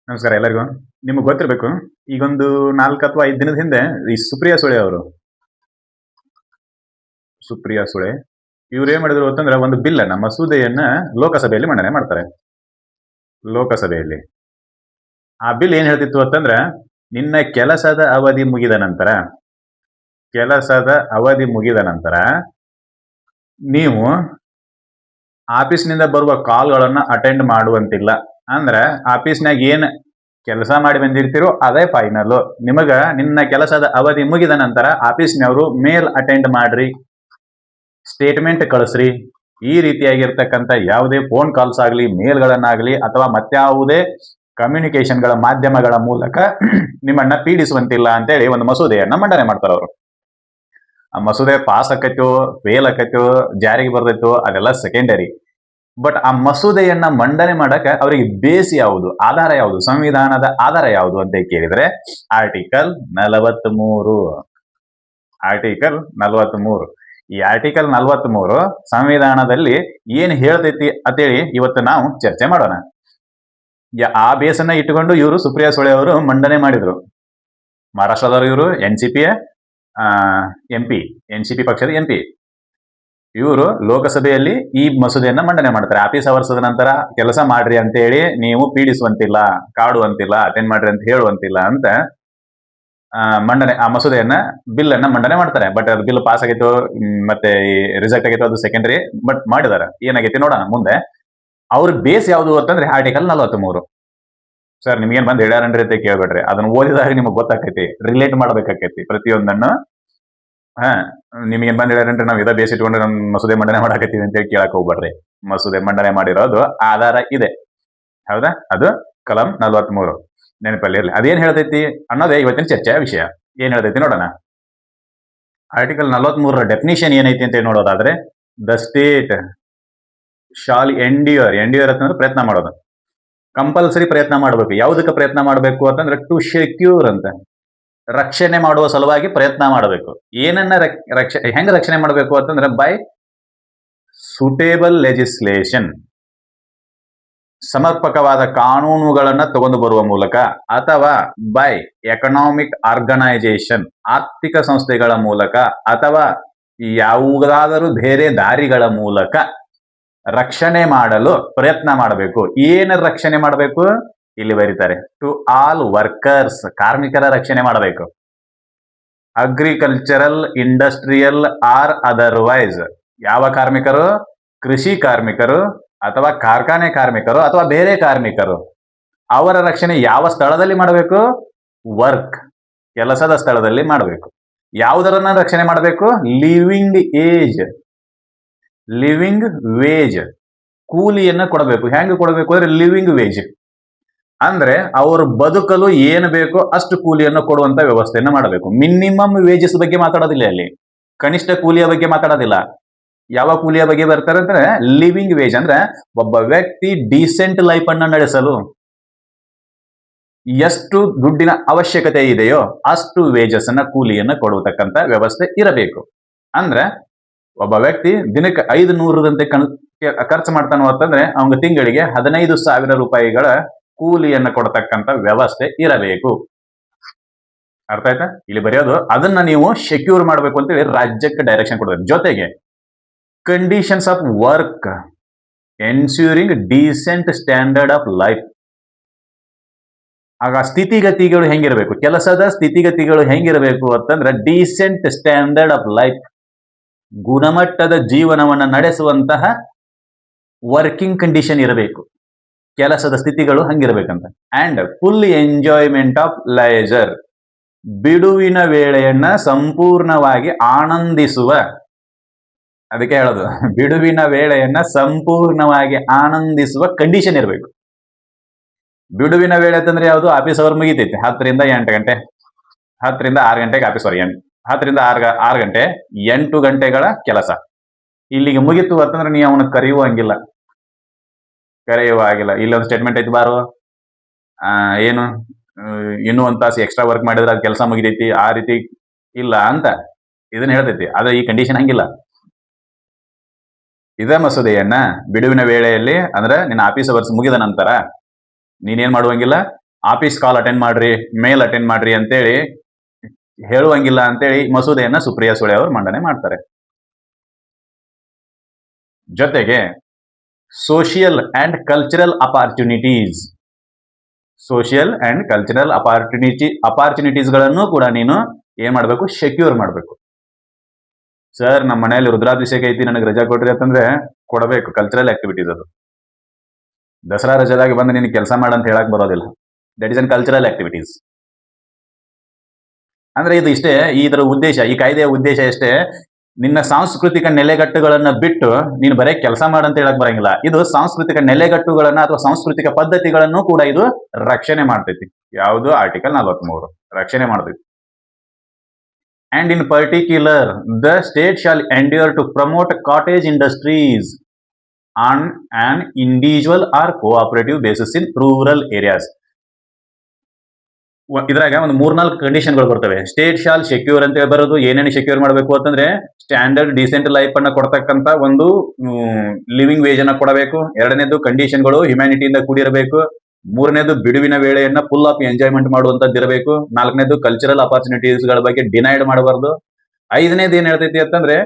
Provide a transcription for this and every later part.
ನಮಸ್ಕಾರ ಎಲ್ಲರಿಗೂ. ನಿಮಗೆ ಗೊತ್ತಿರಬೇಕು, ಈಗೊಂದು 4 ಅಥವಾ 5 ದಿನದ ಹಿಂದೆ ಈ ಸುಪ್ರಿಯಾ ಸುಳೆ ಇವ್ರು ಏನ್ ಮಾಡಿದ್ರು ಅಂತಂದ್ರೆ, ಒಂದು ಬಿಲ್ ಅನ್ನ ಮಸೂದೆಯನ್ನ ಲೋಕಸಭೆಯಲ್ಲಿ ಮಂಡನೆ ಮಾಡ್ತಾರೆ. ಲೋಕಸಭೆಯಲ್ಲಿ ಆ ಬಿಲ್ ಏನ್ ಹೇಳ್ತಿತ್ತು ಅಂತಂದ್ರೆ, ನಿನ್ನ ಕೆಲಸದ ಅವಧಿ ಮುಗಿದ ನಂತರ ನೀವು ಆಫೀಸ್ನಿಂದ ಬರುವ ಕಾಲ್ಗಳನ್ನ ಅಟೆಂಡ್ ಮಾಡುವಂತಿಲ್ಲ. ಅಂದ್ರೆ ಆಫೀಸ್ನಾಗ ಏನ್ ಕೆಲಸ ಮಾಡಿ ಬಂದಿರ್ತೀರೋ ಅದೇ ಫೈನಲ್. ನಿಮಗ ನಿನ್ನ ಕೆಲಸದ ಅವಧಿ ಮುಗಿದ ನಂತರ ಆಫೀಸ್ನವರು ಮೇಲ್ ಅಟೆಂಡ್ ಮಾಡ್ರಿ, ಸ್ಟೇಟ್ಮೆಂಟ್ ಕಳಿಸ್ರಿ. ಈ ರೀತಿಯಾಗಿರ್ತಕ್ಕಂಥ ಯಾವುದೇ ಫೋನ್ ಕಾಲ್ಸ್ ಆಗಲಿ, ಮೇಲ್ಗಳನ್ನಾಗಲಿ ಅಥವಾ ಮತ್ಯಾವುದೇ ಕಮ್ಯುನಿಕೇಶನ್ಗಳ ಮಾಧ್ಯಮಗಳ ಮೂಲಕ ನಿಮ್ಮನ್ನ ಪೀಡಿಸುವಂತಿಲ್ಲ ಅಂತೇಳಿ ಒಂದು ಮಸೂದೆಯನ್ನ ಮಂಡನೆ ಮಾಡ್ತಾರ ಅವರು. ಆ ಮಸೂದೆ ಪಾಸ್ ಆಕೈತೋ, ಫೇಲ್ ಆಕೈತೋ, ಜಾರಿಗೆ ಬರ್ದೈತೋ ಅದೆಲ್ಲ ಸೆಕೆಂಡರಿ. ಬಟ್ ಆ ಮಸೂದೆಯನ್ನ ಮಂಡನೆ ಮಾಡಕ ಅವರಿಗೆ ಬೇಸ್ ಯಾವುದು, ಆಧಾರ ಯಾವುದು, ಸಂವಿಧಾನದ ಆಧಾರ ಯಾವುದು ಅಂತ ಕೇಳಿದ್ರೆ ಆರ್ಟಿಕಲ್ 43. ಈ ಆರ್ಟಿಕಲ್ 43 ಸಂವಿಧಾನದಲ್ಲಿ ಏನ್ ಹೇಳ್ತೈತಿ ಅಂತೇಳಿ ಇವತ್ತು ನಾವು ಚರ್ಚೆ ಮಾಡೋಣ. ಆ ಬೇಸನ್ನ ಇಟ್ಟುಕೊಂಡು ಇವರು ಸುಪ್ರಿಯಾ ಸುಳೆ ಅವರು ಮಂಡನೆ ಮಾಡಿದ್ರು. ಮಹಾರಾಷ್ಟ್ರದವರು ಇವರು ಎನ್ಸಿಪಿ ಪಕ್ಷದ ಎಂಪಿ. ಇವರು ಲೋಕಸಭೆಯಲ್ಲಿ ಈ ಮಸೂದೆಯನ್ನ ಮಂಡನೆ ಮಾಡ್ತಾರೆ. ಆಫೀಸ್ ಅವರ್ಸದ ನಂತರ ಕೆಲಸ ಮಾಡ್ರಿ ಅಂತೇಳಿ ನೀವು ಪೀಡಿಸುವಂತಿಲ್ಲ, ಕಾಡುವಂತಿಲ್ಲ, ಅಟೆಂಡ್ ಮಾಡ್ರಿ ಅಂತ ಹೇಳುವಂತಿಲ್ಲ ಅಂತ ಆ ಮಸೂದೆಯನ್ನ ಬಿಲ್ ಅನ್ನ ಮಂಡನೆ ಮಾಡ್ತಾರೆ. ಬಟ್ ಅದು ಬಿಲ್ ಪಾಸ್ ಆಗೈತೋ ಮತ್ತೆ ರಿಸಲ್ಟ್ ಆಗೈತೋ ಅದು ಸೆಕೆಂಡರಿ. ಬಟ್ ಮಾಡಿದಾರೆ, ಏನಾಗೈತಿ ನೋಡೋಣ ಮುಂದೆ. ಅವ್ರ ಬೇಸ್ ಯಾವುದು ಅಂತಂದ್ರೆ ಆರ್ಟಿಕಲ್ 43. ಸರ್ ನಿಮ್ಗೇನ್ ಬಂದ್ ಹೇಳ್ಯಾರನ್ರಿ ಅಂತ ಕೇಳ್ಬೇಡ್ರಿ, ಅದನ್ನ ಓದಿದಾಗ ನಿಮಗೆ ಗೊತ್ತಾಕೈತಿ, ರಿಲೇಟ್ ಮಾಡ್ಬೇಕಾಕೈತಿ ಪ್ರತಿಯೊಂದನ್ನು. ನಿಮ್ಗೇನ್ ಬಂದ್ ಹೇಳ್ಯಾರನ್ರಿ, ನಾವು ಇದ ಬೇಸ್ ಇಟ್ಕೊಂಡು ನಮ್ ಮಸೂದೆ ಮಂಡನೆ ಮಾಡಾಕತ್ತೀವಿ ಅಂತ ಹೇಳಿ ಕೇಳಕ್ ಹೋಗ್ಬೇಡ್ರಿ. ಮಸೂದೆ ಮಂಡನೆ ಮಾಡಿರೋದು ಆಧಾರ ಇದೆ, ಹೌದಾ? ಅದು ಕಲಂ 43 ನೆನಪಲ್ಲಿ ಇರಲಿ. ಅದೇನ್ ಹೇಳ್ತೈತಿ ಅನ್ನೋದೇ ಇವತ್ತಿನ ಚರ್ಚೆಯ ವಿಷಯ. ಏನ್ ಹೇಳ್ತೈತಿ ನೋಡೋಣ. ಆರ್ಟಿಕಲ್ 43 ಡೆಫಿನಿಷನ್ ಏನೈತಿ ಅಂತ ನೋಡೋದಾದ್ರೆ, ದ ಸ್ಟೇಟ್ ಶಾಲ್ ಎಂಡ್ಯೂರ್ ಅಂತಂದ್ರೆ ಪ್ರಯತ್ನ ಮಾಡೋದು, ಕಂಪಲ್ಸರಿ ಪ್ರಯತ್ನ ಮಾಡಬೇಕು. ಯಾವುದಕ್ಕೆ ಪ್ರಯತ್ನ ಮಾಡಬೇಕು ಅಂತಂದ್ರೆ ಟು ಸೆಕ್ಯೂರ್ ಅಂತ, ರಕ್ಷಣೆ ಮಾಡುವ ಸಲುವಾಗಿ ಪ್ರಯತ್ನ ಮಾಡಬೇಕು. ಏನನ್ನ ಹೆಂಗ ರಕ್ಷಣೆ ಮಾಡಬೇಕು ಅಂತಂದ್ರೆ ಬೈ ಸೂಟೇಬಲ್ ಲೆಜಿಸ್ಲೇಷನ್, ಸಮರ್ಪಕವಾದ ಕಾನೂನುಗಳನ್ನ ತಗೊಂಡು ಬರುವ ಮೂಲಕ, ಅಥವಾ ಬೈ ಎಕನಾಮಿಕ್ ಆರ್ಗನೈಸೇಷನ್, ಆರ್ಥಿಕ ಸಂಸ್ಥೆಗಳ ಮೂಲಕ, ಅಥವಾ ಯಾವುದಾದರೂ ಬೇರೆ ದಾರಿಗಳ ಮೂಲಕ ರಕ್ಷಣೆ ಮಾಡಲು ಪ್ರಯತ್ನ ಮಾಡಬೇಕು. ಏನ ರಕ್ಷಣೆ ಮಾಡಬೇಕು ಇಲ್ಲಿ ಬರೀತಾರೆ, ಟು ಆಲ್ ವರ್ಕರ್ಸ್, ಕಾರ್ಮಿಕರ ರಕ್ಷಣೆ ಮಾಡಬೇಕು. ಅಗ್ರಿಕಲ್ಚರಲ್, ಇಂಡಸ್ಟ್ರಿಯಲ್ ಆರ್ ಅದರ್ವೈಸ್, ಯಾವ ಕಾರ್ಮಿಕರು? ಕೃಷಿ ಕಾರ್ಮಿಕರು ಅಥವಾ ಕಾರ್ಖಾನೆ ಕಾರ್ಮಿಕರು ಅಥವಾ ಬೇರೆ ಕಾರ್ಮಿಕರು. ಅವರ ರಕ್ಷಣೆ ಯಾವ ಸ್ಥಳದಲ್ಲಿ ಮಾಡಬೇಕು? ವರ್ಕ್, ಕೆಲಸದ ಸ್ಥಳದಲ್ಲಿ ಮಾಡಬೇಕು. ಯಾವುದರನ್ನ ರಕ್ಷಣೆ ಮಾಡಬೇಕು? ಲಿವಿಂಗ್ ವೇಜ್, ಕೂಲಿಯನ್ನ ಕೊಡಬೇಕು. ಹೆಂಗ್ ಕೊಡಬೇಕು ಅಂದ್ರೆ ಲಿವಿಂಗ್ ವೇಜ್ ಅಂದ್ರೆ ಅವರು ಬದುಕಲು ಏನು ಬೇಕೋ ಅಷ್ಟು ಕೂಲಿಯನ್ನು ಕೊಡುವಂತ ವ್ಯವಸ್ಥೆಯನ್ನ ಮಾಡಬೇಕು. ಮಿನಿಮಮ್ ವೇಜಸ್ ಬಗ್ಗೆ ಮಾತಾಡೋದಿಲ್ಲ ಅಲ್ಲಿ, ಕನಿಷ್ಠ ಕೂಲಿಯ ಬಗ್ಗೆ ಮಾತಾಡೋದಿಲ್ಲ. ಯಾವ ಕೂಲಿಯ ಬಗ್ಗೆ ಬರ್ತಾರೆ ಅಂದ್ರೆ ಲಿವಿಂಗ್ ವೇಜ್ ಅಂದ್ರೆ ಒಬ್ಬ ವ್ಯಕ್ತಿ ಡೀಸೆಂಟ್ ಲೈಫ್ ಅನ್ನ ನಡೆಸಲು ಎಷ್ಟು ದುಡ್ಡಿನ ಅವಶ್ಯಕತೆ ಇದೆಯೋ ಅಷ್ಟು ವೇಜಸ್ ಅನ್ನ, ಕೂಲಿಯನ್ನ ಕೊಡತಕ್ಕಂತ ವ್ಯವಸ್ಥೆ ಇರಬೇಕು. ಅಂದ್ರೆ ಒಬ್ಬ ವ್ಯಕ್ತಿ ದಿನಕ್ಕೆ 500ದಂತೆ ಖರ್ಚು ಮಾಡ್ತಾನೋ ಅಂತಂದ್ರೆ ಅವನ ತಿಂಗಳಿಗೆ 15,000 ರೂಪಾಯಿಗಳ ಕೂಲಿಯನ್ನು ಕೊಡತಕ್ಕಂತ ವ್ಯವಸ್ಥೆ ಇರಬೇಕು. ಅರ್ಥ ಆಯ್ತಾ? ಇಲ್ಲಿ ಬರೆಯೋದು ಅದನ್ನ ನೀವು ಸೆಕ್ಯೂರ್ ಮಾಡಬೇಕು ಅಂತೇಳಿ ರಾಜ್ಯಕ್ಕೆ ಡೈರೆಕ್ಷನ್ ಕೊಡಬೇಕು. ಜೊತೆಗೆ conditions of work ensuring decent standard of life. ಆಗ ಸ್ಥಿತಿಗತಿಗಳು ಹೆಂಗಿರಬೇಕು, ಕೆಲಸದ ಸ್ಥಿತಿಗತಿಗಳು ಹೆಂಗಿರಬೇಕು ಅಂತಂದ್ರೆ ಡೀಸೆಂಟ್ ಸ್ಟ್ಯಾಂಡರ್ಡ್ ಆಫ್ ಲೈಫ್, ಗುಣಮಟ್ಟದ ಜೀವನವನ್ನು ನಡೆಸುವಂತಹ ವರ್ಕಿಂಗ್ ಕಂಡೀಷನ್ ಇರಬೇಕು. ಕೆಲಸದ ಸ್ಥಿತಿಗಳು ಹಂಗಿರ್ಬೇಕಂತ. ಅಂಡ್ ಫುಲ್ ಎಂಜಾಯ್ಮೆಂಟ್ ಆಫ್ ಲೈಜರ್, ಬಿಡುವಿನ ವೇಳೆಯನ್ನ ಸಂಪೂರ್ಣವಾಗಿ ಆನಂದಿಸುವ, ಅದಕ್ಕೆ ಹೇಳೋದು ಬಿಡುವಿನ ವೇಳೆಯನ್ನ ಸಂಪೂರ್ಣವಾಗಿ ಆನಂದಿಸುವ ಕಂಡೀಷನ್ ಇರಬೇಕು. ಬಿಡುವಿನ ವೇಳೆ ಅಂತಂದ್ರೆ ಯಾವುದು? ಆಫೀಸ್ ಅವರ್ ಮುಗಿತೈತಿ 10ರಿಂದ 8 ಗಂಟೆ, 10ರಿಂದ 6 ಗಂಟೆಗೆ ಆಫೀಸ್ ಅವರ್, 10ರಿಂದ 6 ಗಂಟೆ, 8 ಗಂಟೆಗಳ ಕೆಲಸ. ಇಲ್ಲಿಗೆ ಮುಗಿತು ಅಂತಂದ್ರೆ ನೀವು ಅವನ ಕರೆಯುವ ಹಂಗಿಲ್ಲ, ಇಲ್ಲೊಂದು ಸ್ಟೇಟ್ಮೆಂಟ್ ಐತಿ ಬಾರು, ಏನು ಇನ್ನೂ ಒಂದು ತಾಸು ಎಕ್ಸ್ಟ್ರಾ ವರ್ಕ್ ಮಾಡಿದ್ರೆ ಅದು ಕೆಲಸ ಮುಗಿದೈತಿ, ಆ ರೀತಿ ಇಲ್ಲ ಅಂತ ಇದನ್ನ ಹೇಳ್ತೈತಿ. ಆದ್ರೆ ಈ ಕಂಡೀಷನ್ ಹಂಗಿಲ್ಲ. ಇದೇ ಮಸೂದೆಯನ್ನ ಬಿಡುವಿನ ವೇಳೆಯಲ್ಲಿ ಅಂದ್ರೆ ನಿನ್ನ ಆಫೀಸ್ ಅವರ್ಸ್ ಮುಗಿದ ನಂತರ ನೀನೇನ್ ಮಾಡುವಂಗಿಲ್ಲ, ಆಫೀಸ್ ಕಾಲ್ ಅಟೆಂಡ್ ಮಾಡ್ರಿ, ಮೇಲ್ ಅಟೆಂಡ್ ಮಾಡ್ರಿ ಅಂತೇಳಿ ಹೇಳುವಂಗಿಲ್ಲ ಅಂತೇಳಿ ಮಸೂದೆಯನ್ನ ಸುಪ್ರಿಯಾ ಸುಳೆ ಅವರು ಮಂಡನೆ ಮಾಡ್ತಾರೆ. ಜೊತೆಗೆ ಸೋಷಿಯಲ್ ಅಂಡ್ ಕಲ್ಚರಲ್ ಅಪಾರ್ಚುನಿಟೀಸ್ ಅಪಾರ್ಚುನಿಟೀಸ್ಗಳನ್ನು ಕೂಡ ನೀನು ಏನ್ ಮಾಡ್ಬೇಕು, ಸೆಕ್ಯೂರ್ ಮಾಡ್ಬೇಕು. ಸರ್ ನಮ್ಮ ಮನೆಯಲ್ಲಿ ರುದ್ರಾಭಿಷೇಕ ಐತಿ, ನನಗೆ ರಜಾ ಕೊಟ್ರಿ ಅಂತಂದ್ರೆ ಕೊಡಬೇಕು. ಕಲ್ಚರಲ್ ಆಕ್ಟಿವಿಟೀಸ್ ಅದು. ದಸರಾ ರಜಾದಾಗ ಬಂದು ನಿನ್ ಕೆಲಸ ಮಾಡಂತ ಹೇಳಕ್ ಬರೋದಿಲ್ಲ. That is an cultural activities. ಅಂದ್ರೆ ಇದು ಇಷ್ಟೇ, ಇದರ ಉದ್ದೇಶ, ಈ ಕಾಯ್ದೆಯ ಉದ್ದೇಶ ಎಷ್ಟೇ, ನಿನ್ನ ಸಾಂಸ್ಕೃತಿಕ ನೆಲೆಗಟ್ಟುಗಳನ್ನ ಬಿಟ್ಟು ನೀನು ಬರೇ ಕೆಲಸ ಮಾಡಂತ ಹೇಳಕ್ ಬರಂಗಿಲ್ಲ. ಇದು ಸಾಂಸ್ಕೃತಿಕ ನೆಲೆಗಟ್ಟುಗಳನ್ನ ಅಥವಾ ಸಾಂಸ್ಕೃತಿಕ ಪದ್ಧತಿಗಳನ್ನು ಕೂಡ ಇದು ರಕ್ಷಣೆ ಮಾಡ್ತೈತಿ. ಯಾವುದು? ಆರ್ಟಿಕಲ್ 43 ರಕ್ಷಣೆ ಮಾಡ್ತೈತಿ. And in particular, the state shall endeavor to promote cottage industries on an individual or cooperative basis in rural areas. ಇದ್ರಾಗ ಒಂದು 3-4 ಕಂಡೀಷನ್ಗಳು ಬರ್ತವೆ. ಸ್ಟೇಟ್ ಶಾಲ್ ಸೆಕ್ಯೂರ್ ಅಂತ ಬರೋದು, ಏನೇನು ಸೆಕ್ಯೂರ್ ಮಾಡಬೇಕು ಅಂತಂದ್ರೆ ಸ್ಟ್ಯಾಂಡರ್ಡ್ ಡಿಸೆಂಟ್ ಲೈಫ್ ಅನ್ನ ಕೊಡ್ತಕ್ಕಂತ ಒಂದು ಲಿವಿಂಗ್ ವೇಜ್ ಅನ್ನ ಕೊಡಬೇಕು. ಎರಡನೇದು ಕಂಡೀಷನ್ಗಳು ಹ್ಯುಮ್ಯಾನಿಟಿಯಿಂದ ಕೂಡಿರಬೇಕು. ಮೂರನೇದು ಬಿಡುವಿನ ವೇಳೆಯನ್ನ ಫುಲ್ ಆಫ್ ಎಂಜಾಯ್ಮೆಂಟ್ ಮಾಡುವಂತದ್ದು ಇರಬೇಕು. ನಾಲ್ಕನೇದು ಕಲ್ಚರಲ್ ಅಪಾರ್ಚುನಿಟೀಸ್ ಗಳ ಬಗ್ಗೆ ಡಿನೈಡ್ ಮಾಡಬಾರ್ದು. ಐದನೇದು ಏನ್ ಹೇಳ್ತೈತಿ ಅಂತಂದ್ರೆ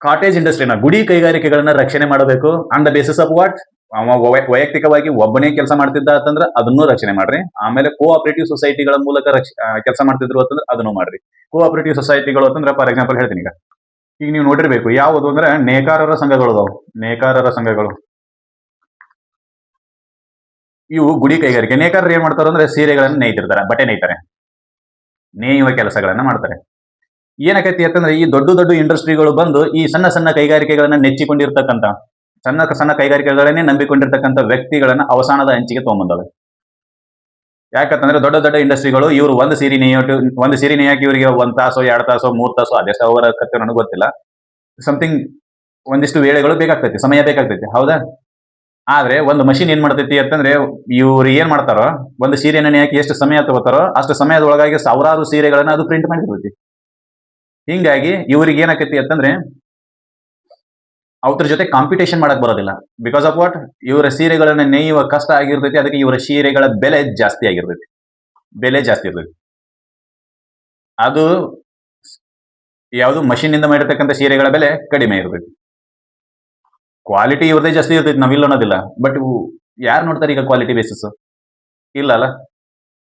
ಕಾಟೇಜ್ ಇಂಡಸ್ಟ್ರಿನ, ಗುಡಿ ಕೈಗಾರಿಕೆಗಳನ್ನ ರಕ್ಷಣೆ ಮಾಡಬೇಕು. On the basis of what? ವೈಯಕ್ತಿಕವಾಗಿ ಒಬ್ಬನೇ ಕೆಲಸ ಮಾಡ್ತಿದ್ದ ಅಂತಂದ್ರೆ ಅದನ್ನು ರಕ್ಷಣೆ ಮಾಡ್ರಿ. ಆಮೇಲೆ ಕೋಆಪರೇಟಿವ್ ಸೊಸೈಟಿಗಳ ಮೂಲಕ ಕೆಲಸ ಮಾಡ್ತಿದ್ರು ಅಂತಂದ್ರೆ ಅದನ್ನು ಮಾಡ್ರಿ. ಕೋಆಪರೇಟಿವ್ ಸೊಸೈಟಿಗಳು ಅಂತಂದ್ರೆ ಫಾರ್ ಎಕ್ಸಾಂಪಲ್ ಹೇಳ್ತೀನಿ. ಈಗ ನೀವು ನೋಡಿರ್ಬೇಕು, ಯಾವುದು ಅಂದ್ರೆ ನೇಕಾರರ ಸಂಘಗಳು ಅದಾವು. ನೇಕಾರರ ಸಂಘಗಳು ಇವು ಗುಡಿ ಕೈಗಾರಿಕೆ. ನೇಕಾರರು ಏನ್ ಮಾಡ್ತಾರೆ ಅಂದ್ರೆ ಸೀರೆಗಳನ್ನ ನೇಯ್ತಿರ್ತಾರೆ, ಬಟ್ಟೆ ನೇಯ್ತಾರೆ, ನೇಯುವ ಕೆಲಸಗಳನ್ನ ಮಾಡ್ತಾರೆ. ಏನಕೈತಿ ಅಂತಂದ್ರೆ ಈ ದೊಡ್ಡ ದೊಡ್ಡ ಇಂಡಸ್ಟ್ರಿಗಳು ಬಂದು ಈ ಸಣ್ಣ ಸಣ್ಣ ಕೈಗಾರಿಕೆಗಳನ್ನ ನೆಚ್ಚಿಕೊಂಡಿರ್ತಕ್ಕಂಥ, ಸಣ್ಣ ಸಣ್ಣ ಕೈಗಾರಿಕೆಗಳನ್ನೇ ನಂಬಿಕೊಂಡಿರ್ತಕ್ಕಂಥ ವ್ಯಕ್ತಿಗಳನ್ನ ಅವಸಾನದ ಅಂಚಿಗೆ ತಗೊಂಡ್ಬಂದವೆ. ಯಾಕಂತಂದ್ರೆ ದೊಡ್ಡ ದೊಡ್ಡ ಇಂಡಸ್ಟ್ರಿಗಳು ಇವರು ಒಂದು ಸೀರೆ ನೇಯಕ್ಕೆ ಇವರಿಗೆ 1 ತಾಸೋ 2 ತಾಸೋ 3 ತಾಸೋ ಅದೆಷ್ಟು ಅವರ ಕತ್ತೆ ನನಗೆ ಗೊತ್ತಿಲ್ಲ, ಸಮಥಿಂಗ್ ಒಂದಿಷ್ಟು ವೇಳೆಗಳು ಬೇಕಾಗ್ತೈತಿ, ಸಮಯ ಬೇಕಾಗ್ತೈತಿ, ಹೌದಾ? ಆದ್ರೆ ಒಂದು ಮಷಿನ್ ಏನ್ ಮಾಡ್ತೈತಿ ಅಂತಂದ್ರೆ ಇವ್ರು ಏನ್ ಮಾಡ್ತಾರೋ, ಒಂದು ಸೀರೆನ ನೇಯಕ್ಕೆ ಎಷ್ಟು ಸಮಯ ತಗೋತಾರೋ ಅಷ್ಟು ಸಮಯದೊಳಗಾಗಿ ಸಾವಿರಾರು ಸೀರೆಗಳನ್ನ ಅದು ಪ್ರಿಂಟ್ ಮಾಡಿರ್ತೈತಿ. ಹಿಂಗಾಗಿ ಇವ್ರಿಗೆ ಏನಾಕೈತಿ ಅಂತಂದ್ರೆ ಅವ್ರ ಜೊತೆ ಕಾಂಪಿಟೇಷನ್ ಮಾಡಕ್ ಬರೋದಿಲ್ಲ. Because of what? ಇವರ ಸೀರೆಗಳನ್ನ ನೇಯುವ ಕಷ್ಟ ಆಗಿರ್ತೈತಿ, ಅದಕ್ಕೆ ಇವರ ಸೀರೆಗಳ ಬೆಲೆ ಜಾಸ್ತಿ ಆಗಿರ್ತೈತಿ. ಅದು ಯಾವುದು ಮಷಿನ್ ಇಂದ ಮಾಡಿರ್ತಕ್ಕಂಥ ಸೀರೆಗಳ ಬೆಲೆ ಕಡಿಮೆ ಇರ್ತೈತಿ. ಕ್ವಾಲಿಟಿ ಇವ್ರದೇ ಜಾಸ್ತಿ ಇರ್ತೈತಿ, ನಾವಿಲ್ಲ ಅನ್ನೋದಿಲ್ಲ. ಬಟ್ ಯಾರು ನೋಡ್ತಾರೆ ಈಗ ಕ್ವಾಲಿಟಿ ಬೇಸಿಸ್? ಇಲ್ಲ ಅಲ್ಲ,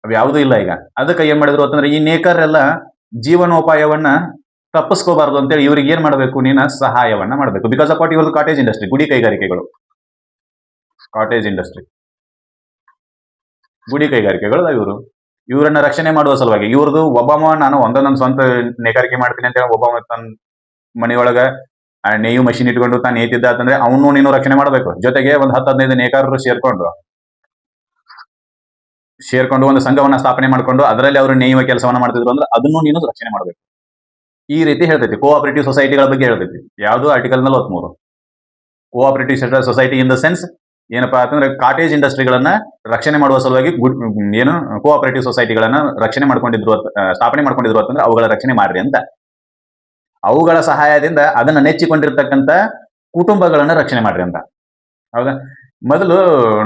ಅವ್ ಯಾವುದೂ ಇಲ್ಲ. ಈಗ ಅದಕ್ಕೆ ಏನ್ ಮಾಡಿದ್ರು ಅಂತಂದ್ರೆ ಈ ನೇಕಾರರೆಲ್ಲ ಜೀವನೋಪಾಯವನ್ನ ತಪ್ಪಿಸ್ಕೋಬಾರ್ದು ಅಂತೇಳಿ ಇವ್ರಿಗೆ ಏನ್ ಮಾಡಬೇಕು, ನೀನ ಸಹಾಯವನ್ನ ಮಾಡಬೇಕು. Because of what? ಇವ್ರದ್ದು ಕಾಟೇಜ್ ಇಂಡಸ್ಟ್ರಿ, ಗುಡಿ ಕೈಗಾರಿಕೆಗಳು, ಗುಡಿ ಕೈಗಾರಿಕೆಗಳು ಇವರನ್ನ ರಕ್ಷಣೆ ಮಾಡುವ ಸಲುವಾಗಿ ಇವ್ರದ್ದು ಒಬ್ಬಮ್ಮ, ನಾನು ಒಂದೊಂದೊಂದು ಸ್ವಂತ ನೇಕಾರಿಕೆ ಮಾಡ್ತೀನಿ ಅಂತ ಹೇಳಿ ಒಬ್ಬಮ್ಮ ತನ್ನ ಮನೆಯೊಳಗ ನೇಯು ಮಷಿನ್ ಇಟ್ಕೊಂಡು ತಾನು ನೇಯ್ತಿದ್ದ ಅಂತಂದ್ರೆ ಅವನು ನೀನು ರಕ್ಷಣೆ ಮಾಡಬೇಕು. ಜೊತೆಗೆ ಒಂದು 10-15 ನೇಕಾರರು ಸೇರ್ಕೊಂಡು ಒಂದು ಸಂಘವನ್ನ ಸ್ಥಾಪನೆ ಮಾಡ್ಕೊಂಡು ಅದರಲ್ಲಿ ಅವರು ನೇಯುವ ಕೆಲಸವನ್ನ ಮಾಡ್ತಿದ್ರು ಅಂದ್ರೆ ಅದನ್ನು ನೀನು ರಕ್ಷಣೆ ಮಾಡಬೇಕು. ಈ ರೀತಿ ಹೇಳ್ತೈತಿ. ಕೋಆಪರೇಟಿವ್ ಸೊಸೈಟಿಗಳ ಬಗ್ಗೆ ಹೇಳ್ತೈತಿ. ಯಾವುದು? Article 43. Cooperative society in the sense ಏನಪ್ಪಾ ಅಂತಂದ್ರೆ ಕಾಟೇಜ್ ಇಂಡಸ್ಟ್ರಿಗಳನ್ನ ರಕ್ಷಣೆ ಮಾಡುವ ಸಲುವಾಗಿ ಏನು ಕೋಆಪರೇಟಿವ್ ಸೊಸೈಟಿಗಳನ್ನ ಸ್ಥಾಪನೆ ಮಾಡ್ಕೊಂಡಿದ್ರು ಅಂತಂದ್ರೆ ಅವುಗಳ ರಕ್ಷಣೆ ಮಾಡ್ರಿ ಅಂತ. ಅವುಗಳ ಸಹಾಯದಿಂದ ಅದನ್ನ ನೆಚ್ಚಿಕೊಂಡಿರ್ತಕ್ಕಂಥ ಕುಟುಂಬಗಳನ್ನ ರಕ್ಷಣೆ ಮಾಡ್ರಿ ಅಂತ, ಹೌದಾ? ಮೊದಲು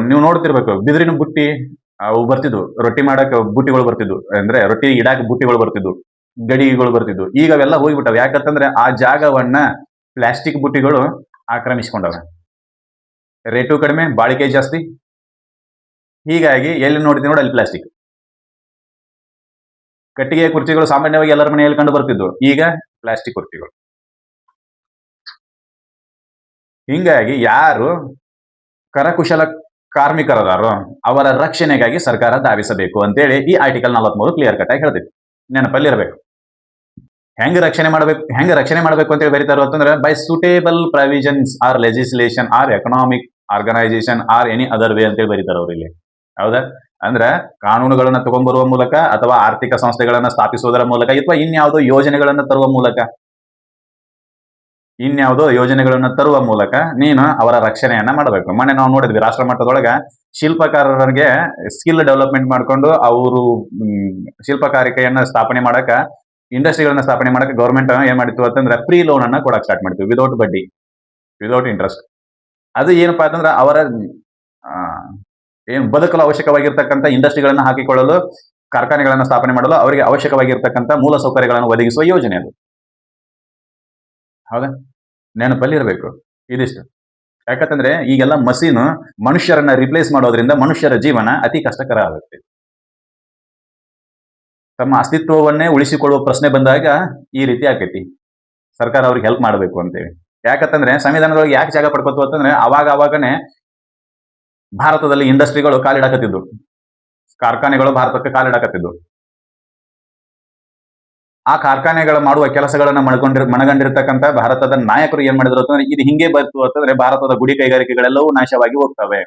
ನೀವು ನೋಡ್ತಿರ್ಬೇಕು, ಬಿದಿರಿನ ಬುಟ್ಟಿ ಅವು ಬರ್ತಿದ್ವು, ರೊಟ್ಟಿ ಮಾಡಕ್ ಬುಟ್ಟಿಗಳು ಬರ್ತಿದ್ವು, ಅಂದ್ರೆ ರೊಟ್ಟಿ ಇಡಾಕ ಬುಟ್ಟಿಗಳು ಬರ್ತಿದ್ವು, ಗಡಿಗಳು ಬರ್ತಿದ್ವು. ಈಗ ಅವೆಲ್ಲ ಹೋಗ್ಬಿಟ್ಟವೆ. ಯಾಕಂತಂದ್ರೆ ಆ ಜಾಗವನ್ನ ಪ್ಲಾಸ್ಟಿಕ್ ಬುಟ್ಟಿಗಳು ಆಕ್ರಮಿಸಿಕೊಂಡವೆ. ರೇಟು ಕಡಿಮೆ, ಬಾಳಿಕೆ ಜಾಸ್ತಿ. ಹೀಗಾಗಿ ಎಲ್ಲಿ ನೋಡ್ತೀವಿ ನೋಡಿ ಅಲ್ಲಿ ಪ್ಲಾಸ್ಟಿಕ್. ಕಟ್ಟಿಗೆ ಕುರ್ಚಿಗಳು ಸಾಮಾನ್ಯವಾಗಿ ಎಲ್ಲರ ಮನೆಯಲ್ಲಿ ಕಂಡು ಬರ್ತಿದ್ವು, ಈಗ ಪ್ಲಾಸ್ಟಿಕ್ ಕುರ್ಚಿಗಳು. ಹಿಂಗಾಗಿ ಯಾರು ಕರಕುಶಲ ಕಾರ್ಮಿಕರದಾರೋ ಅವರ ರಕ್ಷಣೆಗಾಗಿ ಸರ್ಕಾರ ಧಾವಿಸಬೇಕು ಅಂತೇಳಿ ಈ ಆರ್ಟಿಕಲ್ 43 ಕ್ಲಿಯರ್ ಕಟ್ ಆಗಿ ಹೇಳ್ತೈತಿ. ನೆನಪಲ್ಲಿರಬೇಕು. ಹೆಂಗ ರಕ್ಷಣೆ ಮಾಡಬೇಕು ಅಂತೇಳಿ ಬರೀತಾರೋ ಅಂತಂದ್ರೆ by suitable provisions or legislation or economic organisation or any other way ಅಂತೇಳಿ ಬರೀತಾರ ಅವ್ರು ಇಲ್ಲಿ, ಹೌದಾ? ಅಂದ್ರೆ ಕಾನೂನುಗಳನ್ನ ತಗೊಂಡ್ಬರುವ ಮೂಲಕ ಅಥವಾ ಆರ್ಥಿಕ ಸಂಸ್ಥೆಗಳನ್ನ ಸ್ಥಾಪಿಸುವುದರ ಮೂಲಕ ಅಥವಾ ಇನ್ಯಾವುದೋ ಯೋಜನೆಗಳನ್ನ ತರುವ ಮೂಲಕ ನೀನು ಅವರ ರಕ್ಷಣೆಯನ್ನ ಮಾಡಬೇಕು. ಮೊನ್ನೆ ನಾವು ನೋಡಿದ್ವಿ ರಾಷ್ಟ್ರ ಮಟ್ಟದೊಳಗ ಶಿಲ್ಪಕಾರರಿಗೆ ಸ್ಕಿಲ್ ಡೆವಲಪ್ಮೆಂಟ್ ಮಾಡ್ಕೊಂಡು ಅವರು ಶಿಲ್ಪಕಾರಿಕೆಯನ್ನ ಸ್ಥಾಪನೆ ಮಾಡಕ, ಇಂಡಸ್ಟ್ರಿಗಳನ್ನ ಸ್ಥಾಪನೆ ಮಾಡಕ್ಕೆ ಗೌರ್ಮೆಂಟ್ ಏನ್ ಮಾಡಿತ್ತು ಅಂತಂದ್ರೆ ಫ್ರೀ ಲೋನ್ ಅನ್ನ ಕೊಡಕ್ ಸ್ಟಾರ್ಟ್ ಮಾಡ್ತೀವಿ, ವಿದೌಟ್ ಬಡ್ಡಿ, ವಿದೌಟ್ ಇಂಟ್ರೆಸ್ಟ್. ಅದು ಏನಪ್ಪಾ ಅಂತಂದ್ರೆ ಅವರ ಏನು ಬದುಕಲು ಅವಶ್ಯಕವಾಗಿರ್ತಕ್ಕಂಥ ಇಂಡಸ್ಟ್ರಿಗಳನ್ನ ಹಾಕಿಕೊಳ್ಳಲು, ಕಾರ್ಖಾನೆಗಳನ್ನ ಸ್ಥಾಪನೆ ಮಾಡಲು ಅವರಿಗೆ ಅವಶ್ಯಕವಾಗಿರ್ತಕ್ಕಂಥ ಮೂಲ ಸೌಕರ್ಯಗಳನ್ನು ಒದಗಿಸುವ ಯೋಜನೆ ಅದು. ಹೌದಾ? ನೆನಪಲ್ಲಿ ಇರಬೇಕು ಇದಿಷ್ಟು. ಯಾಕಂತಂದ್ರೆ ಈಗೆಲ್ಲ ಮಷೀನ್ ಮನುಷ್ಯರನ್ನ ರಿಪ್ಲೇಸ್ ಮಾಡೋದ್ರಿಂದ ಮನುಷ್ಯರ ಜೀವನ ಅತಿ ಕಷ್ಟಕರ ಆಗುತ್ತೆ. ತಮ್ಮ ಅಸ್ತಿತ್ವವನ್ನೇ ಉಳಿಸಿಕೊಳ್ಳುವ ಪ್ರಶ್ನೆ ಬಂದಾಗ ಈ ರೀತಿ ಆಕೈತಿ. ಸರ್ಕಾರ ಅವ್ರಿಗೆ ಹೆಲ್ಪ್ ಮಾಡಬೇಕು ಅಂತೇಳಿ. ಯಾಕಂತಂದ್ರೆ ಸಂವಿಧಾನದೊಳಗೆ ಯಾಕೆ ಜಾಗ ಪಡ್ಕೋತು ಅಂತಂದ್ರೆ ಅವಾಗನೇ ಭಾರತದಲ್ಲಿ ಇಂಡಸ್ಟ್ರಿಗಳು ಕಾಲಿಡಾಕತ್ತಿದ್ದು, ಕಾರ್ಖಾನೆಗಳು ಭಾರತಕ್ಕೆ ಕಾಲಿಡಾಕತ್ತಿದ್ದು. ಆ ಕಾರ್ಖಾನೆಗಳು ಮಾಡುವ ಕೆಲಸಗಳನ್ನ ಮನಗಂಡಿರ್ತಕ್ಕಂಥ ಭಾರತದ ನಾಯಕರು ಏನ್ ಮಾಡಿದ್ರು ಅಂತಂದ್ರೆ ಇದು ಹಿಂಗೆ ಬರ್ತು ಅಂತಂದ್ರೆ ಭಾರತದ ಗುಡಿ ಕೈಗಾರಿಕೆಗಳೆಲ್ಲವೂ ನಾಶವಾಗಿ ಹೋಗ್ತವೆ.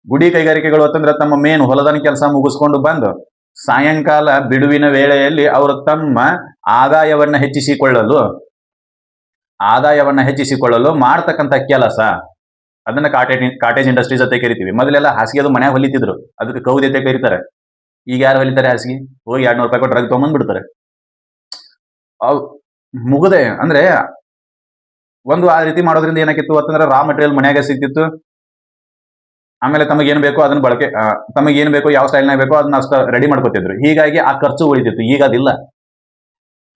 ಗುಡಿ ಕೈಗಾರಿಕೆಗಳು ಅಂತಂದ್ರೆ ತಮ್ಮ ಮೇನ್ ಹೊಲದನ ಕೆಲಸ ಮುಗಿಸ್ಕೊಂಡು ಬಂದು ಸಾಯಂಕಾಲ ಬಿಡುವಿನ ವೇಳೆಯಲ್ಲಿ ಅವರು ತಮ್ಮ ಆದಾಯವನ್ನ ಹೆಚ್ಚಿಸಿಕೊಳ್ಳಲು ಮಾಡ್ತಕ್ಕಂಥ ಕೆಲಸ ಅದನ್ನ ಕಾಟೇಜ್ ಇಂಡಸ್ಟ್ರೀಸ್ ಅಂತ ಕರಿತೀವಿ. ಮೊದಲೆಲ್ಲ ಹಾಸಿಗೆದು ಮನ್ಯಾಗ ಹೊಲಿತಿದ್ರು, ಅದಕ್ಕೆ ಕೌದತೆ ಕರೀತಾರೆ. ಈಗ ಯಾರು ಹೊಲಿತಾರೆ ಹಾಸಿಗೆ? ಹೋಗಿ 200 ರೂಪಾಯಿ ಕೊಟ್ಟು ರಗ್ ತಗೊಂಡ್ ಬಿಡ್ತಾರೆ. ಅವ್ ಮುಗದೆ ಅಂದ್ರೆ ಒಂದು ಆ ರೀತಿ ಮಾಡೋದ್ರಿಂದ ಏನಾಕಿತ್ತು ಅಂತಂದ್ರೆ ರಾ ಮಟೀರಿಯಲ್ ಮನ್ಯಾಗ ಸಿಗ್ತಿತ್ತು. ಆಮೇಲೆ ತಮಗೇನು ಬೇಕೋ ಅದನ್ನ ತಮಗೇನು ಬೇಕೋ ಯಾವ ಸ್ಟೈಲ್ನಾಗ ಬೇಕೋ ಅದನ್ನ ಅಷ್ಟ ರೆಡಿ ಮಾಡ್ಕೊತಿದ್ರು. ಹೀಗಾಗಿ ಆ ಖರ್ಚು ಉಳಿತಿತ್ತು. ಈಗ ಅದಿಲ್ಲ,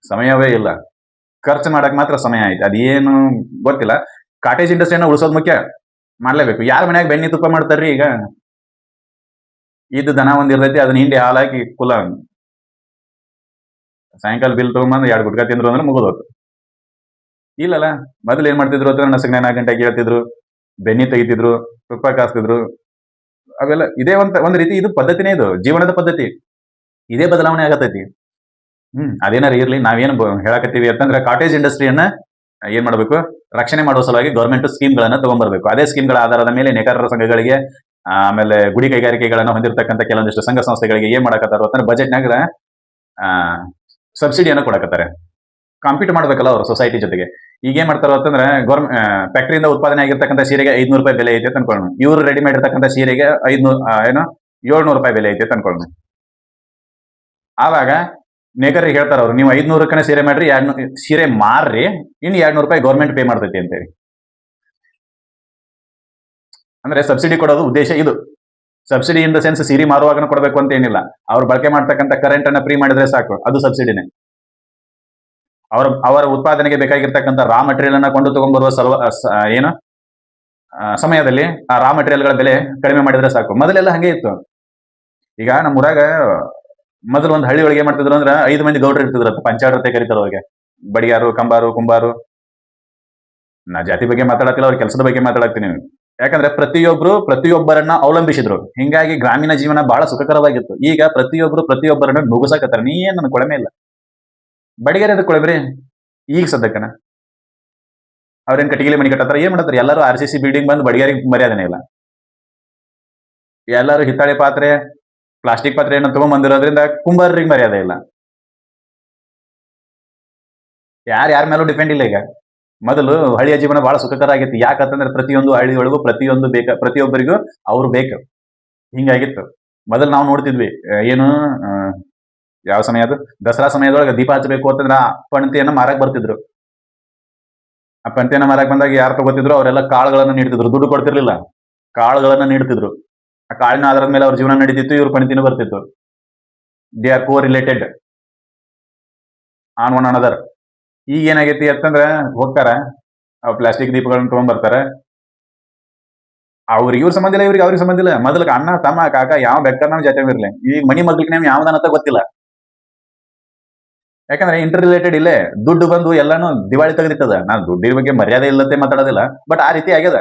ಸಮಯವೇ ಇಲ್ಲ. ಖರ್ಚು ಮಾಡಕ್ ಮಾತ್ರ ಸಮಯ ಐತೆ, ಅದೇನು ಗೊತ್ತಿಲ್ಲ. ಕಾಟೇಜ್ ಇಂಡಸ್ಟ್ರಿಯನ್ನ ಉಳಿಸೋದು ಮುಖ್ಯ, ಮಾಡ್ಲೇಬೇಕು. ಯಾರ ಮನ್ಯಾಗ ಬೆಣ್ಣೆ ತುಪ್ಪ ಮಾಡ್ತಾರ್ರಿ? ಈಗ ಇದ್ದು ದನ ಒಂದ್ ಇರ್ತೈತಿ, ಅದನ್ನ ಹಿಂಡಿ ಹಾಲಾಕಿ ಕುಲ ಸಾಯಂಕಾಲ ಬಿಲ್ ತಗೊಂಬಂದು 2 ಗುಟ್ಕಾ ತಿಂದ್ರು ಅಂದ್ರೆ ಮುಗಿದೋತು. ಇಲ್ಲಲ್ಲ, ಮೊದಲು ಏನ್ ಮಾಡ್ತಿದ್ರು ಅಂತ ನಸಗ್ನ 4 ಗಂಟೆಗೆ ಹೇಳ್ತಿದ್ರು, ಬೆಣ್ಣೆ ತೆಗಿತಿದ್ರು, ತುಪ್ಪ ಕಾಸ್ತಿದ್ರು. ಅವೆಲ್ಲ ಇದೇ ಒಂದ್ ರೀತಿ ಇದು ಪದ್ಧತಿನೇ, ಇದು ಜೀವನದ ಪದ್ಧತಿ. ಇದೇ ಬದಲಾವಣೆ ಆಗತೈತಿ. ಅದೇನಾರ ಇರ್ಲಿ, ನಾವೇನು ಹೇಳಕತ್ತೀವಿ ಅಂತಂದ್ರೆ ಕಾಟೇಜ್ ಇಂಡಸ್ಟ್ರಿಯನ್ನ ಏನ್ ಮಾಡ್ಬೇಕು, ರಕ್ಷಣೆ ಮಾಡುವ ಸಲುವಾಗಿ ಗೌರ್ಮೆಂಟ್ ಸ್ಕೀಮ್ಗಳನ್ನ ತಗೊಂಡ್ಬರ್ಬೇಕು. ಅದೇ ಸ್ಕೀಮ್ಗಳ ಆಧಾರದ ಮೇಲೆ ನೇಕಾರರ ಸಂಘಗಳಿಗೆ, ಆಮೇಲೆ ಗುಡಿ ಕೈಗಾರಿಕೆಗಳನ್ನ ಹೊಂದಿರತಕ್ಕಂಥ ಕೆಲವೊಂದಿಷ್ಟು ಸಂಘ ಸಂಸ್ಥೆಗಳಿಗೆ ಏನ್ ಮಾಡಕತ್ತಾರ ಅಂತಂದ್ರೆ ಬಜೆಟ್ನಾಗ ಸಬ್ಸಿಡಿಯನ್ನು ಕೊಡಕತ್ತಾರೆ. ಕಾಂಪೀಟ್ ಮಾಡ್ಬೇಕಲ್ಲ ಅವರು ಸೊಸೈಟಿ ಜೊತೆಗೆ. ಈಗ ಏನ್ ಮಾಡ್ತಾರ ಅಂತಂದ್ರೆ ಫ್ಯಾಕ್ಟರಿಯಿಂದ ಉತ್ಪಾದನೆ ಆಗಿರ್ತಕ್ಕಂಥ ಸೀರೆಗೆ 500 ರೂಪಾಯಿ ಬೆಲೆ ಐತೆ ಅನ್ಕೊಳ್ಳೋಣ. ಇವ್ರು ರೆಡಿ ಮಾಡಿರ್ತಕ್ಕಂಥ ಸೀರೆಗೆ 700 ರೂಪಾಯಿ ಬೆಲೆ ಐತೆ ಅನ್ಕೊಳ್ಳೋಣ. ಆವಾಗ ನೇಕಾರಿಗೆ ಹೇಳ್ತಾರ ಅವ್ರು, ನೀವು 500 ಸೀರೆ ಮಾಡ್ರಿ, ಸೀರೆ ಮಾರ್ರಿ, ಇನ್ನು 200 ರೂಪಾಯಿ ಗೌರ್ಮೆಂಟ್ ಪೇ ಮಾಡ್ತೈತಿ ಅಂತೇಳಿ. ಅಂದ್ರೆ ಸಬ್ಸಿಡಿ ಕೊಡೋದು ಉದ್ದೇಶ ಇದು. ಸಬ್ಸಿಡಿ ಇನ್ ದ ಸೆನ್ಸ್ ಸೀರೆ ಮಾರುವಾಗನ ಕೊಡಬೇಕು ಅಂತ ಏನಿಲ್ಲ. ಅವ್ರು ಬಳಕೆ ಮಾಡ್ತಕ್ಕಂಥ ಕರೆಂಟ್ ಅನ್ನ ಫ್ರೀ ಮಾಡಿದ್ರೆ ಸಾಕು, ಅದು ಸಬ್ಸಿಡಿನೇ. ಅವರ ಉತ್ಪಾದನೆಗೆ ಬೇಕಾಗಿರ್ತಕ್ಕಂಥ ರಾ ಮಟೀರಿಯಲ್ ಅನ್ನ ಕೊಂಡು ತಗೊಂಡ್ಬರುವ ಸಮಯದಲ್ಲಿ ಆ ರಾ ಮಟೀರಿಯಲ್ಗಳ ಬೆಲೆ ಕಡಿಮೆ ಮಾಡಿದ್ರೆ ಸಾಕು. ಮೊದಲೆಲ್ಲ ಹಂಗೆ ಇತ್ತು. ಈಗ ನಮ್ಮ ಊರಾಗ ಮೊದಲು ಒಂದು ಹಳ್ಳಿ ಒಳಗೆ ಏನ್ ಮಾಡ್ತಿದ್ರು ಅಂದ್ರೆ 5 ಮಂದಿ ಗೌಡ್ರು ಇರ್ತಿದ್ರು, ಪಂಚಾಯತ್ ಅಂತ ಕರೀತಾರ ಅವ್ರಿಗೆ. ಬಡಿಯಾರು, ಕಂಬಾರು, ಕುಂಬಾರು. ನಾ ಜಾತಿ ಬಗ್ಗೆ ಮಾತಾಡತ್ತಿಲ್ಲ, ಅವ್ರ ಕೆಲಸದ ಬಗ್ಗೆ ಮಾತಾಡತ್ತೀನಿ. ಯಾಕಂದ್ರೆ ಪ್ರತಿಯೊಬ್ಬರನ್ನ ಅವಲಂಬಿಸಿದ್ರು. ಹಿಂಗಾಗಿ ಗ್ರಾಮೀಣ ಜೀವನ ಬಹಳ ಸುಖಕರವಾಗಿತ್ತು. ಈಗ ಪ್ರತಿಯೊಬ್ಬರನ್ನ ನುಗ್ಗಸಾಕತ್ತಾರ. ನೀ ಏನ್ ನನ್ ಕೊಳಮೆ ಇಲ್ಲ, ಬಡಿಗೆರೆ ಅದಕ್ಕೆ ಕೊಳಬ್ರಿ. ಈಗ ಸದ್ಯಕ್ಕನ ಅವ್ರೇನ್ ಕಟ್ಟಿಗೆ ಮನೆ ಕಟ್ಟತ್ತಾರ, ಏನ್ ಮಾಡತ್ತಾರ? ಎಲ್ಲರೂ RCC ಬಿಲ್ಡಿಂಗ್ ಬಂದು ಬಡಿಗೆರಿಗೆ ಮರ್ಯಾದನೆ ಇಲ್ಲ. ಎಲ್ಲರೂ ಹಿತ್ತಾಳೆ ಪಾತ್ರೆ, ಪ್ಲಾಸ್ಟಿಕ್ ಪಾತ್ರೆಯನ್ನು ತಗೊಂಡ್ಬಂದಿರೋದ್ರಿಂದ ಕುಂಬಾರರಿಗೆ ಮರ್ಯಾದೆ ಇಲ್ಲ. ಯಾರ ಮೇಲೂ ಡಿಪೆಂಡ್ ಇಲ್ಲ. ಈಗ ಮೊದಲು ಹಳ್ಳಿಯ ಜೀವನ ಬಹಳ ಸುಖಕರ ಆಗೈತಿ. ಯಾಕಂತಂದ್ರೆ ಪ್ರತಿಯೊಂದು ಹಳ್ಳಿಯೊಳಗೂ ಪ್ರತಿಯೊಬ್ಬರಿಗೂ ಅವ್ರು ಬೇಕು. ಹಿಂಗಾಗಿತ್ತು. ಮೊದಲು ನಾವು ನೋಡ್ತಿದ್ವಿ, ಏನು ಯಾವ ಸಮಯ ಅದು, ದಸರಾ ಸಮಯದೊಳಗೆ ದೀಪ ಹಚ್ಚಬೇಕು ಅಂತಂದ್ರೆ ಆ ಪಣತಿಯನ್ನ ಮಾರಕ್ ಬರ್ತಿದ್ರು. ಆ ಪಣತಿಯನ್ನ ಮಾರಕ್ ಬಂದಾಗ ಯಾರು ತಗೋತಿದ್ರು, ಅವರೆಲ್ಲ ಕಾಳುಗಳನ್ನ ನೀಡ್ತಿದ್ರು, ದುಡ್ಡು ಕೊಡ್ತಿರ್ಲಿಲ್ಲ, ಕಾಳುಗಳನ್ನ ನೀಡ್ತಿದ್ರು. ಆ ಕಾಳಿನ ಆಧಾರದ ಮೇಲೆ ಅವ್ರ ಜೀವನ ನಡೀತಿತ್ತು, ಇವ್ರ ಪಣತಿನೂ ಬರ್ತಿತ್ತು. They are correlated on one another. ಈಗ ಏನಾಗೈತಿ ಅಂತಂದ್ರೆ ಹೋಗ್ತಾರ, ಪ್ಲಾಸ್ಟಿಕ್ ದೀಪಗಳನ್ನ ತಗೊಂಡ್ಬರ್ತಾರೆ. ಇವ್ರ ಸಂಬಂಧ ಇಲ್ಲ, ಅವ್ರಿಗೆ ಸಂಬಂಧ ಇಲ್ಲ. ಮೊದಲಿಗೆ ಅಣ್ಣ ತಮ್ಮ ಕಾಕ ಯಾವ ಬೆಕ್ಕ ನಮ್ ಜೊತೆ ಇರ್ಲಿ, ಈ ಮನಿ ಮಗ್ಲಿಕ್ಕೆ ನಮ್ ಯಾವ್ದಾನಂತ ಗೊತ್ತಿಲ್ಲ. ಯಾಕಂದ್ರೆ ಇಂಟರ್ ರಿಲೇಟೆಡ್ ಇಲ್ಲೇ ದುಡ್ಡು ಬಂದು ಎಲ್ಲಾನು ದಿವಾಳಿ ತೆಗೆದಿಟ್ಟದ. ನಾನು ದುಡ್ಡಿನ ಬಗ್ಗೆ ಮರ್ಯಾದೆ ಇಲ್ಲತ್ತೆ ಮಾತಾಡೋದಿಲ್ಲ, ಬಟ್ ಆ ರೀತಿ ಆಗ್ಯದ.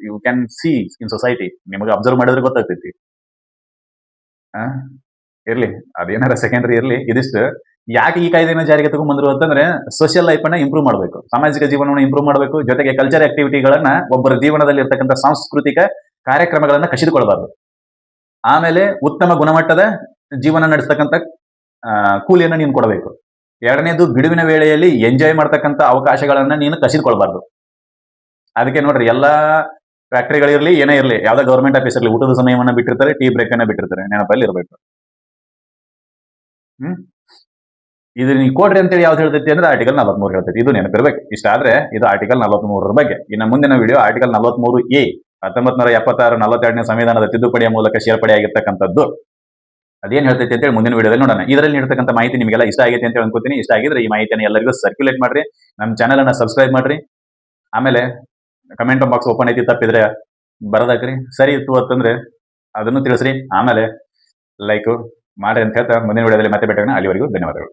You can see in society. ನಿಮಗೆ ಅಬ್ಸರ್ವ್ ಮಾಡಿದ್ರೆ ಗೊತ್ತಾಗ್ತೈತಿ. ಇರ್ಲಿ, ಅದೇನಾರ ಸೆಕೆಂಡ್ರಿ ಇರ್ಲಿ. ಇದಿಷ್ಟು ಯಾಕೆ ಈ ಕಾಯ್ದೆನ ಜಾರಿಗೆ ತಗೊಂಡ್ಬಂದ್ರು ಅಂತಂದ್ರೆ ಸೋಷಿಯಲ್ ಲೈಫ್ ಅನ್ನ ಇಂಪ್ರೂವ್ ಮಾಡಬೇಕು, ಸಾಮಾಜಿಕ ಜೀವನವನ್ನು ಇಂಪ್ರೂವ್ ಮಾಡಬೇಕು. ಜೊತೆಗೆ ಕಲ್ಚರ್ ಆಕ್ಟಿವಿಟಿಗಳನ್ನ, ಒಬ್ಬರ ಜೀವನದಲ್ಲಿ ಇರ್ತಕ್ಕಂಥ ಸಾಂಸ್ಕೃತಿಕ ಕಾರ್ಯಕ್ರಮಗಳನ್ನ ಕಸಿದುಕೊಳ್ಬಾರ್ದು. ಆಮೇಲೆ ಉತ್ತಮ ಗುಣಮಟ್ಟದ ಜೀವನ ನಡೆಸ್ತಕ್ಕಂಥ ಕೂಲಿಯನ್ನ ನೀನು ಕೊಡಬೇಕು. ಎರಡನೇದು, ಬಿಡುವಿನ ವೇಳೆಯಲ್ಲಿ ಎಂಜಾಯ್ ಮಾಡ್ತಕ್ಕಂಥ ಅವಕಾಶಗಳನ್ನ ನೀನು ಕಸಿದುಕೊಳ್ಬಾರ್ದು. ಅದಕ್ಕೆ ನೋಡ್ರಿ, ಎಲ್ಲಾ ಫ್ಯಾಕ್ಟರಿಗಳಿರ್ಲಿ, ಏನೇ ಇರಲಿ, ಯಾವ್ದೋ ಗೌರ್ಮೆಂಟ್ ಆಫೀಸ್ ಇರಲಿ, ಊಟದ ಸಮಯವನ್ನ ಬಿಟ್ಟಿರ್ತಾರೆ, ಟೀ ಬ್ರೇಕ್ ಅನ್ನ ಬಿಟ್ಟಿರ್ತಾರೆ. ನೆನಪಲ್ಲಿ ಇರಬೇಕು. ಇದು ನೀವು ಕೊಡ್ರಿ ಅಂತೇಳಿ ಯಾವ್ದು ಹೇಳ್ತೈತಿ ಅಂದ್ರೆ ಆರ್ಟಿಕಲ್ 43 ಹೇಳ್ತೈತಿ. ಇದು ನೆನಪಿರ್ಬೇಕು. ಇಷ್ಟ ಆದ್ರೆ ಇದು ಆರ್ಟಿಕಲ್ 43 ಬಗ್ಗೆ. ಇನ್ನು ಮುಂದಿನ ವಿಡಿಯೋ ಆರ್ಟಿಕಲ್ 43A 1976 42ನೇ ಸಂವಿಧಾನದ ತಿದ್ದುಪಡಿಯ ಮೂಲಕ ಸೇರ್ಪಡೆಯಾಗಿರ್ತಕ್ಕಂಥದ್ದು. ಅದೇನ್ ಹೇಳ್ತೈತಿ ಅಂತೇಳಿ ಮುಂದಿನ ವಿಡಿಯೋದಲ್ಲಿ ನೋಡೋಣ. ಇದರಲ್ಲಿ ನೀಡತಕ್ಕಂಥ ಮಾಹಿತಿ ನಿಮಗೆಲ್ಲ ಇಷ್ಟ ಆಗೈತೆ ಅಂತ ಅನ್ಕೋತೀನಿ. ಇಷ್ಟ ಆಗಿದ್ರೆ ಈ ಮಾಹಿತಿಯನ್ನು ಎಲ್ಲರಿಗೂ ಸರ್ಕ್ಯುಲೇಟ್ ಮಾಡ್ರಿ, ನಮ್ಮ ಚಾನಲ್ ಅನ್ನ ಸಬ್ಸ್ಕ್ರೈಬ್ ಮಾಡ್ರಿ, ಆಮೇಲೆ ಕಮೆಂಟ್ ಬಾಕ್ಸ್ ಓಪನ್ ಐತಿ, ತಪ್ಪಿದ್ರೆ ಬರದಾಕ್ರಿ, ಸರಿ ಇತ್ತು ಅಂತಂದ್ರೆ ಅದನ್ನು ತಿಳಿಸ್ರಿ, ಆಮೇಲೆ ಲೈಕ್ ಮಾಡ್ರಿ ಅಂತ ಹೇಳ್ತಾ ಮುಂದಿನ ವಿಡಿಯೋದಲ್ಲಿ ಮತ್ತೆ ಭೇಟಿಯಾಗೋಣ. ಅಲ್ಲಿವರೆಗೂ ಧನ್ಯವಾದಗಳು.